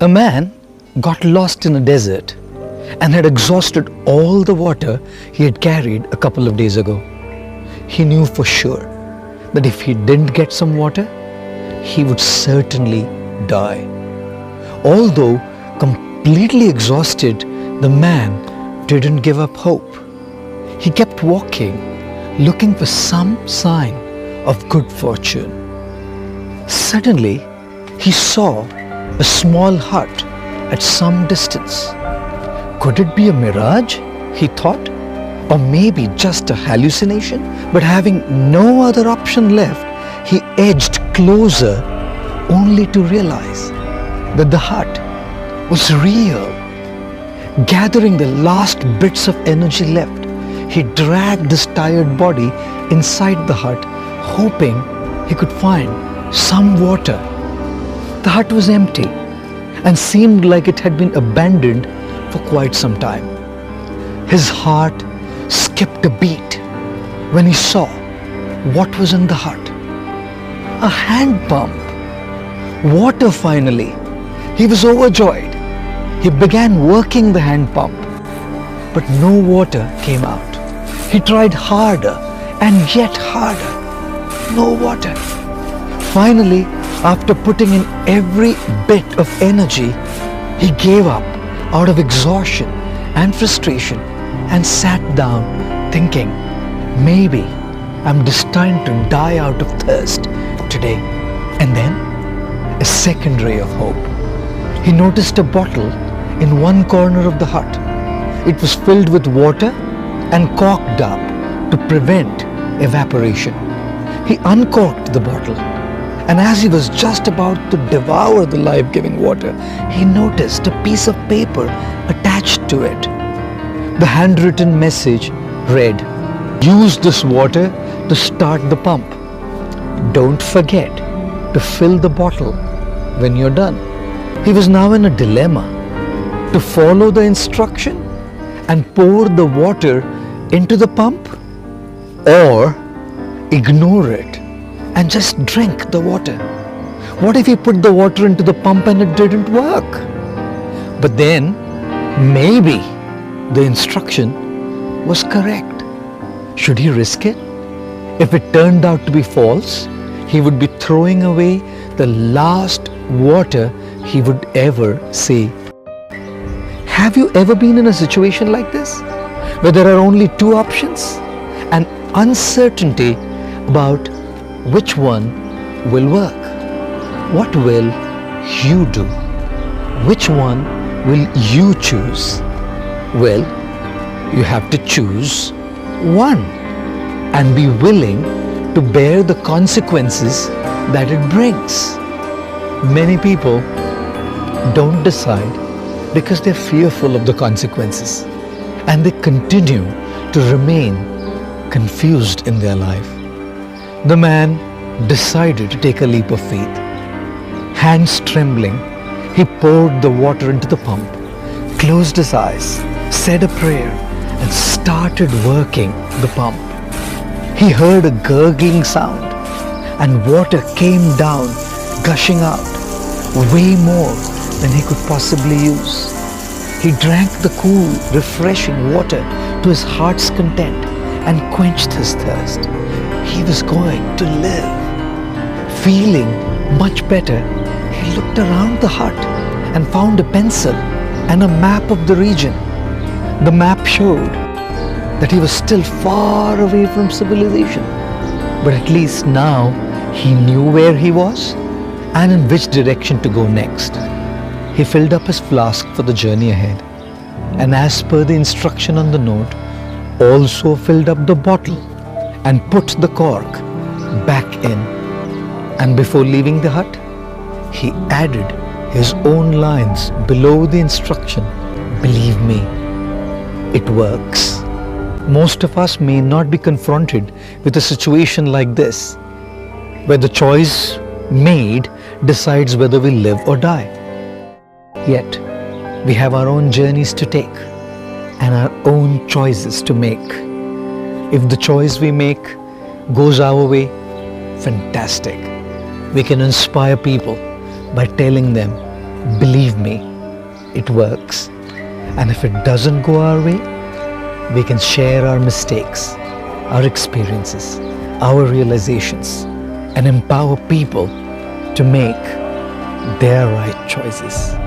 A man got lost in a desert and had exhausted all the water he had carried a couple of days ago. He knew for sure that if he didn't get some water, he would certainly die. Although completely exhausted, the man didn't give up hope. He kept walking, looking for some sign of good fortune. Suddenly, he saw a small hut at some distance. Could it be a mirage, he thought, or maybe just a hallucination? But having no other option left, he edged closer only to realize that the hut was real. Gathering the last bits of energy left, he dragged his tired body inside the hut, hoping he could find some water. The hut was empty and seemed like it had been abandoned for quite some time. His heart skipped a beat when he saw what was in the hut. A hand pump. Water finally. He was overjoyed. He began working the hand pump, but no water came out. He tried harder and yet harder. No water. Finally, after putting in every bit of energy, he gave up out of exhaustion and frustration and sat down thinking, maybe I'm destined to die out of thirst today. And then a second ray of hope. He noticed a bottle in one corner of the hut. It was filled with water and corked up to prevent evaporation. He uncorked the bottle, and as he was just about to devour the life-giving water, he noticed a piece of paper attached to it. The handwritten message read, "Use this water to start the pump. Don't forget to fill the bottle when you're done." He was now in a dilemma: to follow the instruction and pour the water into the pump, or ignore it and just drink the water. What if he put the water into the pump and it didn't work? But then, maybe the instruction was correct. Should he risk it? If it turned out to be false, he would be throwing away the last water he would ever see. Have you ever been in a situation like this, where there are only two options and uncertainty about which one will work? What will you do? Which one will you choose? Well, you have to choose one and be willing to bear the consequences that it brings. Many people don't decide because they're fearful of the consequences, and they continue to remain confused in their life. The man decided to take a leap of faith. Hands trembling, he poured the water into the pump, closed his eyes, said a prayer, and started working the pump. He heard a gurgling sound, and water came down, gushing out, way more than he could possibly use. He drank the cool, refreshing water to his heart's content and quenched his thirst. He was going to live. Feeling much better, he looked around the hut and found a pencil and a map of the region. The map showed that he was still far away from civilization, but at least now he knew where he was and in which direction to go next. He filled up his flask for the journey ahead, and as per the instruction on the note, also filled up the bottle and put the cork back in. And before leaving the hut, he added his own lines below the instruction. Believe me, it works. Most of us may not be confronted with a situation like this, where the choice made decides whether we live or die. Yet, we have our own journeys to take and our own choices to make. If the choice we make goes our way, fantastic. We can inspire people by telling them Believe me, it works. And if it doesn't go our way, we can share our mistakes, our experiences, our realizations, and empower people to make their right choices.